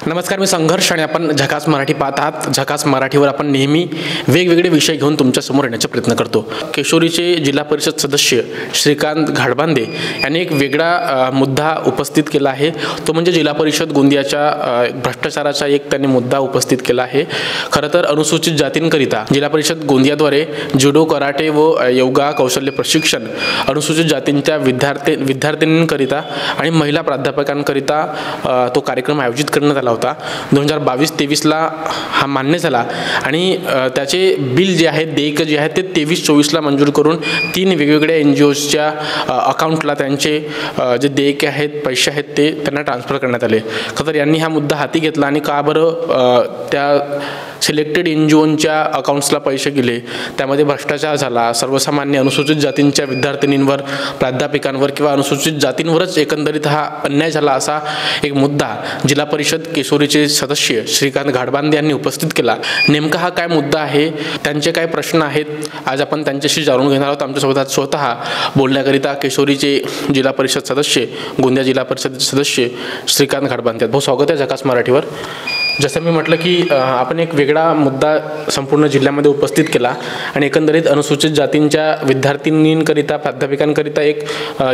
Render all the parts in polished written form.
नमस्कार, मी संघर्ष आणि आपण झकास मराठी पाहत आहात. झकास मराठीवर आपण नेहमी वेगवेगळे विषय घेऊन तुमच्यासमोर येण्याचा प्रयत्न करतो. केशोरीचे जिल्हा परिषद सदस्य श्रीकांत घाडबांदे यांनी एक वेगळा मुद्दा उपस्थित केला आहे. तो म्हणजे जिल्हा परिषद गोंदियाच्या भ्रष्टाचाराचा एक त्यांनी मुद्दा उपस्थित केला आहे. खरं तर अनुसूचित जातींकरिता जिल्हा परिषद गोंदियाद्वारे जुडो, कराटे व योगा कौशल्य प्रशिक्षण अनुसूचित जातींच्या विद्यार्थिनींकरिता आणि महिला प्राध्यापकांकरिता तो कार्यक्रम आयोजित करण्यात आला होता. 2022-23ला हा मान्य झाला आणि त्याचे बिल जे आहे, देयक जे आहे ते 23-24ला मंजूर करून 3 वेगवेगळ्या NGOsच्या अकाउंटला त्यांचे जे देयके आहेत, पैसे आहेत ते त्यांना ट्रान्सफर करण्यात आले. खरं यांनी हा मुद्दा हाती घेतला आणि का बरं त्या सिलेक्टेड NGOच्या अकाउंट्सला पैसे गेले, त्यामध्ये भ्रष्टाचार झाला, सर्वसामान्य अनुसूचित जातींच्या विद्यार्थिनींवर, प्राध्यापकांवर किंवा अनुसूचित जातींवरच एकंदरीत हा अन्याय झाला, असा एक मुद्दा जिल्हा परिषद केशोरीचे सदस्य श्रीकांत घाडबांदे यांनी उपस्थित केला. नेमका हा काय मुद्दा आहे, त्यांचे काय प्रश्न आहेत, आज आपण त्यांच्याशी जाणून घेणार आहोत. आमच्यासोबत स्वतः बोलण्याकरिता केशोरीचे जिल्हा परिषद सदस्य, गोंदिया जिल्हा परिषद सदस्य श्रीकांत घाडबांदे. बहुत स्वागत आहे झकास मराठीवर. जसं मी म्हटलं की आपण एक वेगळा मुद्दा संपूर्ण जिल्ह्यामध्ये उपस्थित केला आणि एकंदरीत अनुसूचित जातींच्या विद्यार्थिनींकरिता, प्राध्यापकांकरिता एक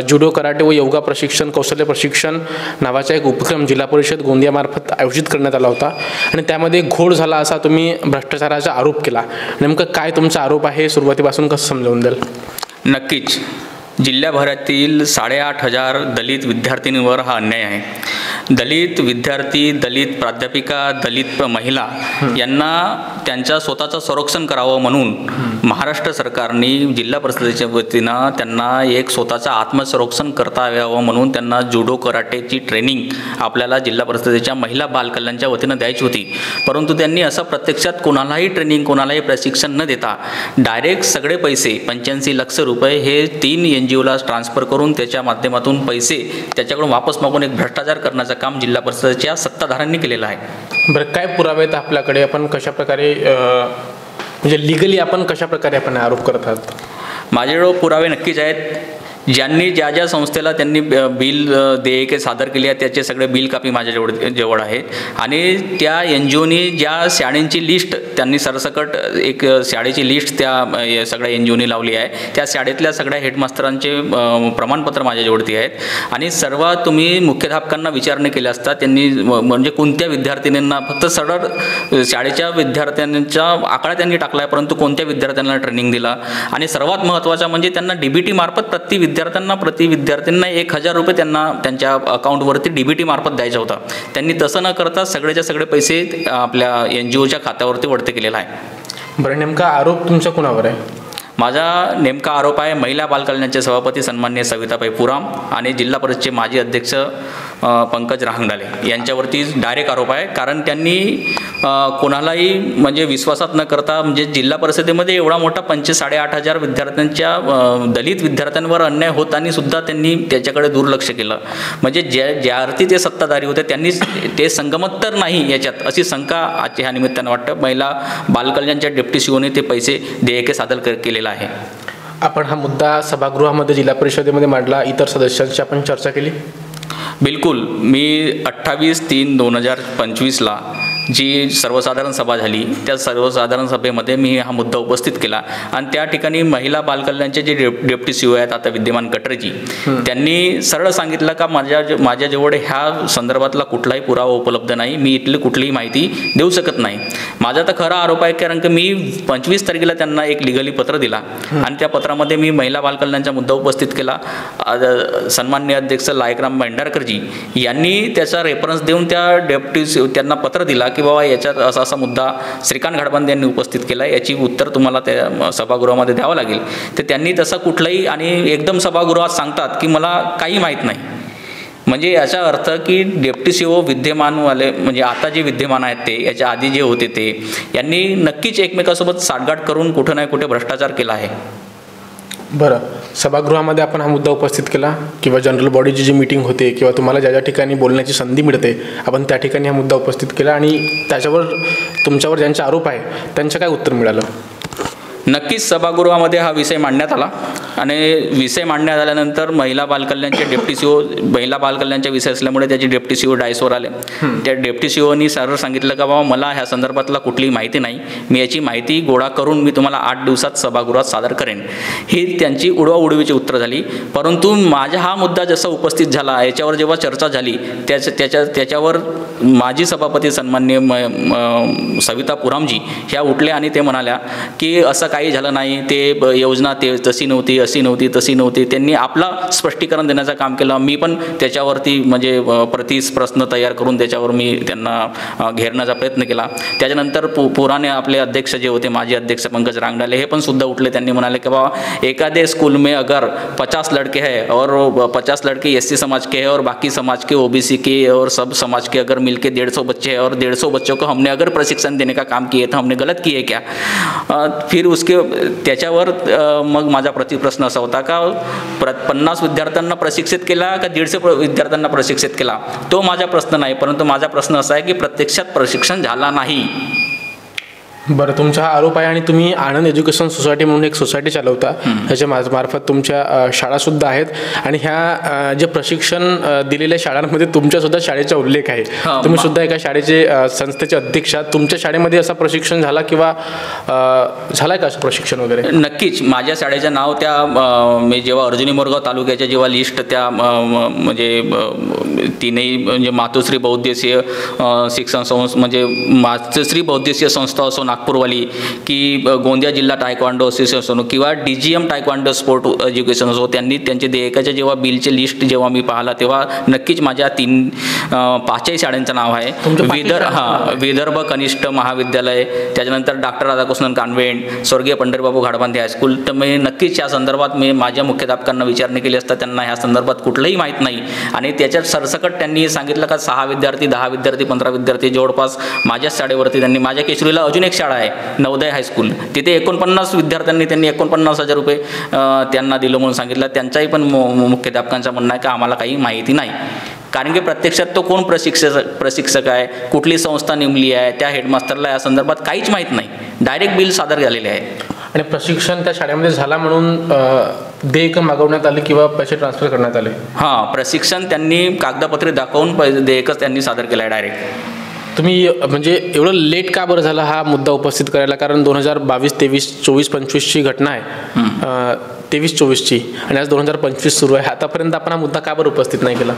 जुडो, कराटे व योगा प्रशिक्षण, कौशल्य प्रशिक्षण नावाचा एक उपक्रम जिल्हा परिषद गोंदियामार्फत आयोजित करण्यात आला होता आणि त्यामध्ये घोळ झाला असा तुम्ही भ्रष्टाचाराचा आरोप केला. नेमकं काय तुमचा आरोप आहे, सुरुवातीपासून कसं समजावून द्याल? नक्कीच. जिल्ह्याभरातील 8,500 दलित विद्यार्थिनींवर हा अन्याय आहे. दलित विद्यार्थी, दलित प्राध्यापिका, दलित महिला यांना त्यांच्या स्वतःचं संरक्षण करावं म्हणून महाराष्ट्र सरकारने जिल्हा परिषदेच्या वतीनं त्यांना एक स्वतःचं आत्मसंरक्षण करता यावं म्हणून त्यांना जुडो, कराटेची ट्रेनिंग आपल्याला जिल्हा परिषदेच्या महिला बालकल्याणच्या वतीनं द्यायची होती. परंतु त्यांनी असं प्रत्यक्षात कोणालाही ट्रेनिंग, कोणालाही प्रशिक्षण न देता डायरेक्ट सगळे पैसे 85 लाख रुपये हे 3 NGOला ट्रान्सफर करून त्याच्या माध्यमातून पैसे त्याच्याकडून वापस मागून एक भ्रष्टाचार करण्याचं काम जिल्हा परिषदेच्या सत्ताधाऱ्यांनी केलेलं आहे. बरं, काय पुरावे आहेत आपल्याकडे? आपण कशा प्रकारे म्हणजे लिगली आपण कशा प्रकारे आपण आरोप करत आहात? माझ्याजवळ पुरावे नक्कीच आहेत. ज्यांनी ज्या संस्थेला त्यांनी बिल देयके सादर केली आहे त्याचे सगळे बिल कापी माझ्याजवळ आहेत आणि त्या NGOनी ज्या शाळेंची लिस्ट त्यांनी सरसकट एक शाळेची लिस्ट त्या सगळ्या NGOनी लावली आहे. त्या शाळेतल्या सगळ्या हेडमास्तरांचे प्रमाणपत्र माझ्याजवळती आहेत आणि सर्व तुम्ही मुख्याध्यापकांना विचारणे केले असता त्यांनी म्हणजे कोणत्या विद्यार्थिनींना, फक्त सरळ शाळेच्या विद्यार्थ्यांचा आकडा त्यांनी टाकला आहे, परंतु कोणत्या विद्यार्थ्यांना ट्रेनिंग दिला आणि सर्वात महत्त्वाचा म्हणजे त्यांना DBT मार्फत प्रति विद्यार्थ्यांना 1,000 रुपये त्यांना त्यांच्या अकाउंटवरती DBT मार्फत द्यायचा होता. त्यांनी तसं न करता सगळेच्या सगळे पैसे आपल्या NGOच्या खात्यावरती वळते केलेला आहे. बरं, नेमका आरोप तुमच्या कुणावर आहे? माझा नेमका आरोप आहे महिला बालकल्याणचे सभापती सन्माननीय सविताबाई पुराम आणि जिल्हा परिषदेचे माजी अध्यक्ष पंकज राहंगडाले यांच्यावरती डायरेक्ट आरोप आहे. कारण त्यांनी कोणालाही म्हणजे विश्वासात न करता, म्हणजे जिल्हा परिषदेमध्ये एवढा मोठा 8,500 विद्यार्थ्यांच्या दलित विद्यार्थ्यांवर अन्याय होताना सुद्धा त्यांनी त्याच्याकडे दुर्लक्ष केलं. म्हणजे ज्या अर्थी ते सत्ताधारी होते त्यांनी ते संगमत तर नाही याच्यात, अशी शंका आज ह्या निमित्तानं वाटतं. महिला बालकल्याणच्या डेप्टी COने ते पैसे देयके सादर केलेला आहे. आपण हा मुद्दा सभागृहामध्ये जिल्हा परिषदेमध्ये मांडला, इतर सदस्यांशी आपण चर्चा केली? बिलकुल. मी 28/3/2025ला जी सर्वसाधारण सभा झाली त्या सर्वसाधारण सभेमध्ये मी हा मुद्दा उपस्थित केला आणि त्या ठिकाणी महिला बालकल्याणचे जे डेप्टी CO आहेत आता विद्यमान कटरेजी, त्यांनी सरळ सांगितलं का माझ्याजवळ ह्या संदर्भातला कुठलाही पुरावा उपलब्ध नाही, मी इथली कुठलीही माहिती देऊ शकत नाही. माझा तर खरा आरोप आहे, कारण की मी 25 तारखेला त्यांना एक लिगली पत्र दिला आणि त्या पत्रामध्ये मी महिला बालकल्याणचा मुद्दा उपस्थित केला. सन्माननीय अध्यक्ष लायकराम भंडारकरजी यांनी त्याचा रेफरन्स देऊन त्या डेप्टी त्यांना पत्र दिला की बाबा याच्यात असा मुद्दा श्रीकांत घाडबांदे यांनी उपस्थित केला, याची उत्तर तुम्हाला त्या सभागृहामध्ये द्यावं लागेल. तर त्यांनी तसं कुठलंही आणि एकदम सभागृहात सांगतात की मला काही माहीत नाही. म्हणजे याचा अर्थ की डेप्टी CO विद्यमानवाले, म्हणजे आता जे विद्यमान आहेत ते, याच्या आधी जे होते ते, यांनी नक्कीच एकमेकांसोबत साठगाठ करून कुठं ना कुठे भ्रष्टाचार केला आहे. बरं, सभागृहामध्ये आपण हा मुद्दा उपस्थित केला किंवा जनरल बॉडीची जी मीटिंग होते किंवा तुम्हाला ज्या ठिकाणी बोलण्याची संधी मिळते आपण त्या ठिकाणी हा मुद्दा उपस्थित केला आणि त्याच्यावर तुमच्यावर ज्यांचे आरोप आहे त्यांचं काय उत्तर मिळालं? नक्कीच सभागृहामध्ये हा विषय मांडण्यात आला आणि विषय मांडण्यात आल्यानंतर महिला बालकल्याणचे डेप्टी सीओ, महिला बालकल्याणचा विषय असल्यामुळे त्याचे डेप्टी सीओ डायसवर आले. त्या डेप्टी सीओनी सरळ सांगितलं का बाबा मला ह्या संदर्भातला कुठलीही माहिती नाही, मी याची माहिती गोळा करून मी तुम्हाला 8 दिवसात सभागृहात सादर करेन. ही त्यांची उडवाउडवीची उत्तर झाली. परंतु माझा हा मुद्दा जसा उपस्थित झाला, याच्यावर जेव्हा चर्चा झाली त्याच्यावर माजी सभापती सन्माननीय सविता पुरामजी ह्या उठल्या आणि ते म्हणाल्या की असं काही झालं नाही, ते योजना ते तशी नव्हती, अशी नव्हती, तशी नव्हती. त्यांनी आपला स्पष्टीकरण देण्याचं काम केलं. मी पण त्याच्यावरती म्हणजे प्रश्न तयार करून त्याच्यावर मी त्यांना घेरण्याचा प्रयत्न केला. त्याच्यानंतर पुराणे आपले अध्यक्ष जे होते, माजी अध्यक्ष पंकज रांगडाले, हे पण सुद्धा उठले. त्यांनी म्हणाले की बाबा एखादे स्कूल में अगर 50 लड़के हैं और 50 लड़के SC समाज के हैं और बाकी समाज के OBC के और सब समाज के अगर मिलके 150 बच्चे हैं और 150 बच्चों को हमने अगर प्रशिक्षण देने का काम किए तो हमने गलत किए क्या. फिर उसके त्याच्यावर मग माझा प्रतिप्रश्न असा होता का 50 विद्यार्थ्यांना प्रशिक्षित केला का 150 विद्यार्थ्यांना प्रशिक्षित केला, तो माझा प्रश्न नाही. परंतु माझा प्रश्न असा आहे की प्रत्यक्षात प्रशिक्षण झाला नाही. बरं, तुमचा हा आरोप आहे आणि तुम्ही आनंद एज्युकेशन सोसायटी म्हणून एक सोसायटी चालवता, ह्याच्या मार्फत तुमच्या शाळासुद्धा आहेत आणि ह्या जे प्रशिक्षण दिलेल्या शाळांमध्ये तुमच्यासुद्धा शाळेचा उल्लेख आहे. तुम्ही सुद्धा एका शाळेचे संस्थेचे अध्यक्ष आहात. तुमच्या शाळेमध्ये असं प्रशिक्षण झाला किंवा झालं आहे का असं प्रशिक्षण वगैरे? नक्कीच. माझ्या शाळेचं नाव त्या मी जेव्हा अर्जुनी मोरगाव तालुक्याच्या जेव्हा लिस्ट त्या म्हणजे तीनही म्हणजे मातोश्री बहुउद्देशीय शिक्षण संस्था म्हणजे मातोश्री बहुउद्देशीय संस्था असो नागपूरवाली की गोंदिया जिल्हा टायक्वांडो असोसिएशन किंवा DGM टायक्वांडो स्पोर्ट एज्युकेशन असो, त्यांनी त्यांचे देयकाच्या जेव्हा बिलचे लिस्ट जेव्हा मी पाहिला तेव्हा नक्कीच माझ्या 5ही शाळांचं नाव आहे. विदर्भ कनिष्ठ महाविद्यालय, त्याच्यानंतर डॉक्टर राधाकृष्णन कॉन्व्हेंट, स्वर्गीय पंढरीबाबू घाडबांधे हायस्कूल. तर मी नक्कीच या संदर्भात मी माझ्या मुख्याध्यापकांना विचारणी केली असता त्यांना ह्या संदर्भात कुठलंही माहीत नाही. आणि त्याच्यात सरसकट त्यांनी सांगितलं का 6 विद्यार्थी, 10 विद्यार्थी, 15 विद्यार्थी जवळपास माझ्याच शाळेवरती. त्यांनी माझ्या केशरीला अजून एक शाळा आहे नवोदय हायस्कूल, तिथे 49 विद्यार्थ्यांनी त्यांनी 49,000 रुपये त्यांना दिलं म्हणून सांगितलं. त्यांचाही पण मुख्याध्यापकांचं म्हणणं आहे की आम्हाला काही माहिती नाही. कारण की प्रत्यक्षात तो कोण प्रशिक्षक आहे, कुठली संस्था नेमली आहे, त्या हेडमास्टरला या संदर्भात काहीच माहीत नाही. डायरेक्ट बिल सादर झालेले आहे. आणि प्रशिक्षण त्या शाळेमध्ये झाला म्हणून देयक मागवण्यात आले किंवा पैसे ट्रान्सफर करण्यात आले? हां, प्रशिक्षण त्यांनी कागदपत्रे दाखवून देयकच त्यांनी सादर केलं आहे डायरेक्ट. तुम्ही म्हणजे एवढं लेट का बरं झाला हा मुद्दा उपस्थित करायला? कारण 2022, 23, 24, 25ची घटना आहे, 23, 24ची, आणि आज 2025 सुरू आहे. आतापर्यंत आपण हा मुद्दा का बरं उपस्थित नाही केला?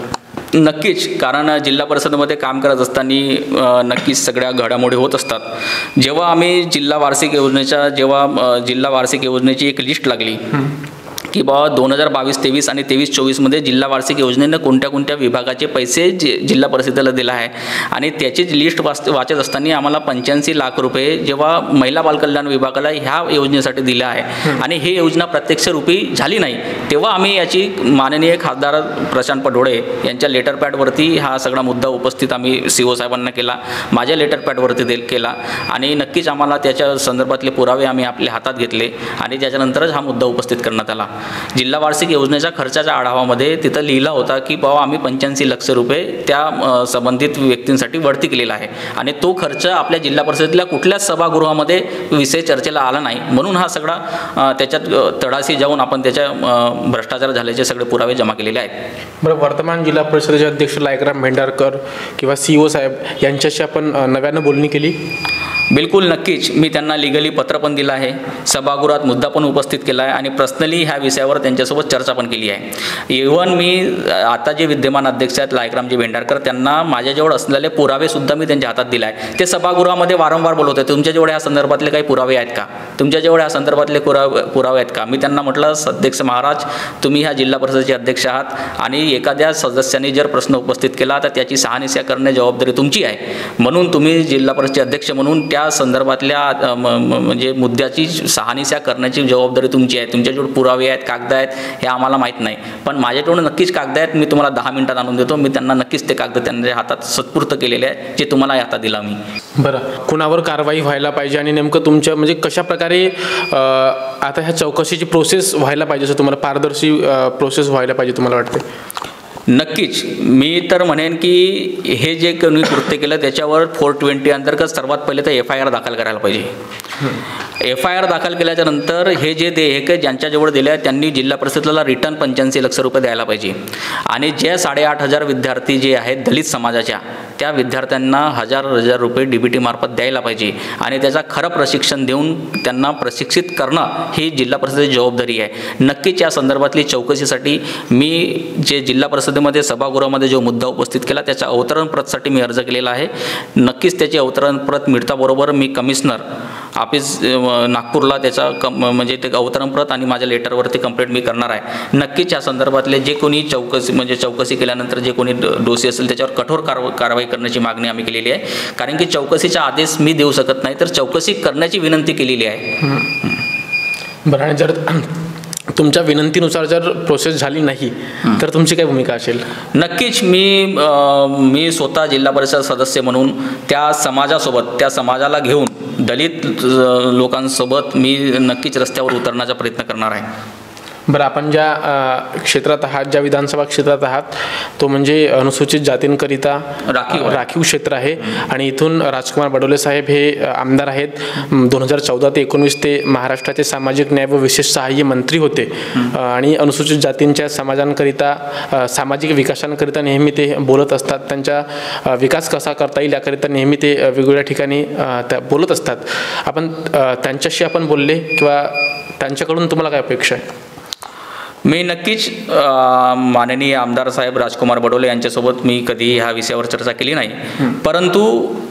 नक्कीच, कारण जिल्हा परिषदेमध्ये काम करत असताना नक्कीच सगळ्या घडामोडी होत असतात. जेव्हा आम्ही जिल्हा वार्षिक योजनेची एक लिस्ट लागली की बाबा 2022-23 आणि 23-24मध्ये जिल्हा वार्षिक योजनेनं कोणत्या विभागाचे पैसे जिल्हा परिषदेला दिला आहे आणि त्याची लिस्ट वाचत असताना आम्हाला 85 लाख रुपये जेव्हा महिला बालकल्याण विभागाला ह्या योजनेसाठी दिलं आहे आणि ही योजना प्रत्यक्ष रूपी झाली नाही, तेव्हा आम्ही याची माननीय खासदार प्रशांत पडोळे यांच्या लेटर पॅडवरती हा सगळा मुद्दा उपस्थित आम्ही CO साहेबांना केला, माझ्या लेटर पॅडवरती केला आणि नक्कीच आम्हाला त्याच्या संदर्भातले पुरावे आम्ही आपल्या हातात घेतले आणि त्याच्यानंतरच हा मुद्दा उपस्थित करण्यात आला. जिल्हा वार्षिक योजनेच्या खर्चाच्या आढावामध्ये तिथं लिहिला होता की बाबा आम्ही 85 लाख रुपये त्या संबंधित व्यक्तींसाठी वरती केलेला आहे आणि तो खर्च आपल्या जिल्हा परिषदेतल्या कुठल्याच सभागृहामध्ये विषय चर्चेला आला नाही, म्हणून हा सगळा त्याच्यात तळाशी जाऊन आपण त्याच्या भ्रष्टाचार झाल्याचे सगळे पुरावे जमा केलेले आहेत. बरं, वर्तमान जिल्हा परिषदेचे अध्यक्ष लायकराम भेंडारकर किंवा CO साहेब यांच्याशी आपण नव्यानं बोलणी केली? बिलकुल, नक्कीच. मी त्यांना लिगली पत्र पण दिलं आहे, सभागृहात मुद्दा पण उपस्थित केला आहे आणि पर्सनली ह्या विषयावर त्यांच्यासोबत चर्चा पण केली आहे. इव्हन मी आता जे विद्यमान अध्यक्ष आहेत लायकरामजी भेंडारकर त्यांना माझ्याजवळ असलेले पुरावेसुद्धा मी त्यांच्या हातात दिले आहे. ते सभागृहामध्ये वारंवार बोलत होते तुमच्याजवळ ह्या संदर्भातले काही पुरावे आहेत का, तुमच्याजवळ ह्या संदर्भातले पुरावे आहेत का. मी त्यांना म्हटलं अध्यक्ष महाराज, तुम्ही ह्या जिल्हा परिषदेचे अध्यक्ष आहात आणि एखाद्या सदस्याने जर प्रश्न उपस्थित केला तर त्याची शहानिशा करणे जबाबदारी तुमची आहे, म्हणून तुम्ही जिल्हा परिषदेचे अध्यक्ष म्हणून त्या संदर्भातल्या म्हणजे मुद्द्याची शहानिशा करण्याची जबाबदारी तुमची आहे. तुमच्याजवळ पुरावे आहेत, कागद आहेत, हे आम्हाला माहीत नाही, पण माझ्याजवळ नक्कीच कागद आहेत. मी तुम्हाला 10 मिनिटात आणून देतो. मी त्यांना नक्कीच ते कागद त्यांच्या हातात सत्पूर्त केलेले आहेत जे तुम्हाला आता दिला मी. बरं, कुणावर कारवाई व्हायला पाहिजे आणि नेमकं तुमच्या म्हणजे कशा प्रकारे आता ह्या चौकशीची प्रोसेस व्हायला पाहिजे, असं तुम्हाला पारदर्शी प्रोसेस व्हायला पाहिजे तुम्हाला वाटते? नक्कीच. मी तर म्हणेन की हे जे कोणी कृत्य केलं त्याच्यावर 420 अंतर्गत सर्वात पहिले तर FIR दाखल करायला पाहिजे. FIR दाखल केल्याच्या नंतर हे जे देयके ज्यांच्याजवळ दिले आहेत त्यांनी जिल्हा परिषदेला रिटर्न 85 लाख रुपये द्यायला पाहिजे आणि जे 8,500 विद्यार्थी जे आहेत दलित समाजाच्या त्या विद्यार्थ्यांना हजार रुपये DBT मार्फत द्यायला पाहिजे आणि त्याचा खरं प्रशिक्षण देऊन त्यांना प्रशिक्षित करणं ही जिल्हा परिषदेची जबाबदारी आहे. नक्कीच या संदर्भातली चौकशीसाठी मी जे जिल्हा परिषदेमध्ये सभागृहामध्ये जो मुद्दा उपस्थित केला त्याच्या अवतरण प्रतसाठी मी अर्ज केलेला आहे. नक्कीच त्याची अवतरण प्रत मिळताबरोबर मी कमिशनर ऑफिस नागपूरला त्याचा म्हणजे ते अवतरण प्रत आणि माझ्या लेटरवरती कंप्लेंट मी करणार आहे. नक्कीच या संदर्भातले जे कोणी चौकशी केल्यानंतर जे कोणी दोषी असेल त्याच्यावर कठोर कारवाई करण्याची मागणी आम्ही केलेली आहे. कारण की चौकशीचा आदेश मी देऊ शकत नाही तर चौकशी करण्याची विनंती केलेली आहे. बरं, आणि जर तुमच्या विनंतीनुसार जर प्रोसेस झाली नाही तर तुमची काय भूमिका असेल? नक्कीच मी स्वतः जिल्हा परिषद सदस्य म्हणून त्या समाजासोबत त्या समाजाला घेऊन दलित लोकांसोबत मी नक्कीच रस्त्यावर उतरण्याचा प्रयत्न करणार आहे. बरं, आपण ज्या क्षेत्रात आहात, ज्या विधानसभा क्षेत्रात आहात तो म्हणजे अनुसूचित जातींकरिता राखीव क्षेत्र आहे आणि इथून राजकुमार बडोले साहेब हे आमदार आहेत. 2014 ते 19 ते महाराष्ट्राचे सामाजिक न्याय व विशेष सहाय्य मंत्री होते आणि अनुसूचित जातींच्या समाजांकरिता सामाजिक विकासांकरिता नेहमी ते बोलत असतात. त्यांचा विकास कसा करता येईल याकरिता नेहमी ते वेगवेगळ्या ठिकाणी त्या बोलत असतात. आपण त्यांच्याशी आपण बोलले किंवा त्यांच्याकडून तुम्हाला काय अपेक्षा आहे? मी नक्कीच माननीय आमदार साहेब राजकुमार बडोले यांच्यासोबत मी कधी ह्या विषयावर चर्चा केली नाही, परंतु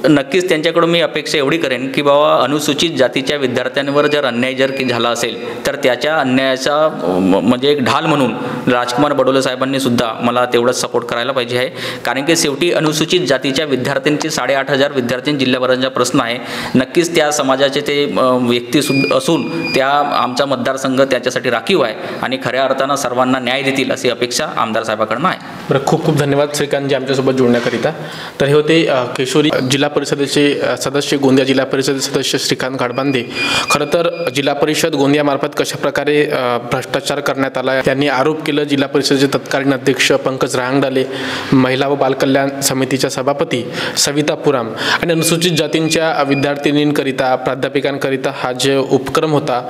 नक्कीच त्यांच्याकडून मी अपेक्षा एवढी करेन की बाबा अनुसूचित जातीच्या विद्यार्थ्यांवर जर अन्याय जर झाला असेल तर त्याच्या अन्यायाचा म्हणजे एक ढाल म्हणून राजकुमार बडोले साहेबांनी सुद्धा मला तेवढंच सपोर्ट करायला पाहिजे आहे. कारण की शेवटी अनुसूचित जातीच्या विद्यार्थ्यांचे 8,500 विद्यार्थी जिल्ह्याभराचा प्रश्न आहे. नक्कीच त्या समाजाचे ते व्यक्ती असून त्या आमचा मतदारसंघ त्याच्यासाठी राखीव आहे आणि खऱ्या अर्थानं सर्वांना न्याय देतील अशी अपेक्षा आमदार साहेबांकडून आहे. बरं, खूप खूप धन्यवाद श्रीकांतजी आमच्यासोबत जोडण्याकरिता. तर हे होते केशोरी जिल्हा परिषदेचे सदस्य, गोंदिया जिल्हा परिषद सदस्य श्रीकांत घाडबांदे. खरं तर जिल्हा परिषद गोंदियामार्फत कशाप्रकारे भ्रष्टाचार करण्यात आला त्यांनी आरोप केलं. जिल्हा परिषदेचे तत्कालीन अध्यक्ष पंकज रहांगडाले, महिला व बालकल्याण समितीच्या सभापती सविता पुराम आणि अनुसूचित जातींच्या विद्यार्थिनींकरिता प्राध्यापकांकरिता हा जे उपक्रम होता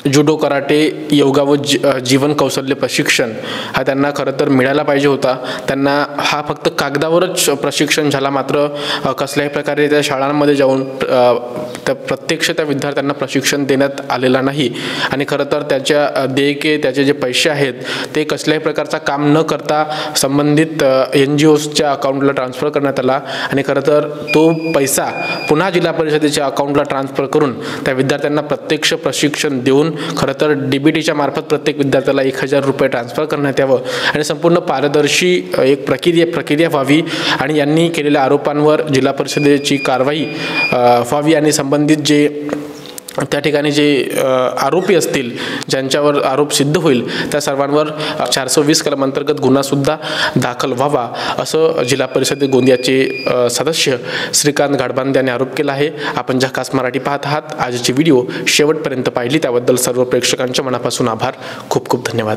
जुडो, कराटे, योगा व जीवन कौशल्य प्रशिक्षण हा त्यांना खरं तर मिळायला पाहिजे होता. त्यांना हा फक्त कागदावरच प्रशिक्षण झाला, मात्र कसल्याही प्रकारे त्या शाळांमध्ये जाऊन त्या प्रत्यक्ष त्या विद्यार्थ्यांना प्रशिक्षण देण्यात आलेलं नाही. आणि खरं तर त्याच्या देयके त्याचे जे पैसे आहेत ते कसल्याही प्रकारचा काम न करता संबंधित NGOsच्या अकाउंटला ट्रान्सफर करण्यात आला आणि खरं तर तो पैसा पुन्हा जिल्हा परिषदेच्या अकाउंटला ट्रान्सफर करून त्या विद्यार्थ्यांना प्रत्यक्ष प्रशिक्षण देऊन खरं तर DBTच्या मार्फत प्रत्येक विद्यार्थ्याला 1,000 रुपये ट्रान्सफर करण्यात यावं आणि संपूर्ण पारदर्शी एक प्रक्रिया व्हावी आणि यांनी केलेल्या आरोपांवर जिल्हा परिषदेची कारवाई व्हावी आणि संबंधित जे त्या ठिकाणी जे आरोपी असतील ज्यांच्यावर आरोप सिद्ध होईल त्या सर्वांवर 420 कलम अंतर्गत गुन्हासुद्धा दाखल व्हावा असं जिल्हा परिषद गोंदियाचे सदस्य श्रीकांत घाडबांदे यांनी आरोप केला आहे. आपण झकास मराठी पाहत आहात. आजची व्हिडिओ शेवटपर्यंत पाहिली त्याबद्दल सर्व प्रेक्षकांच्या मनापासून आभार. खूप खूप धन्यवाद.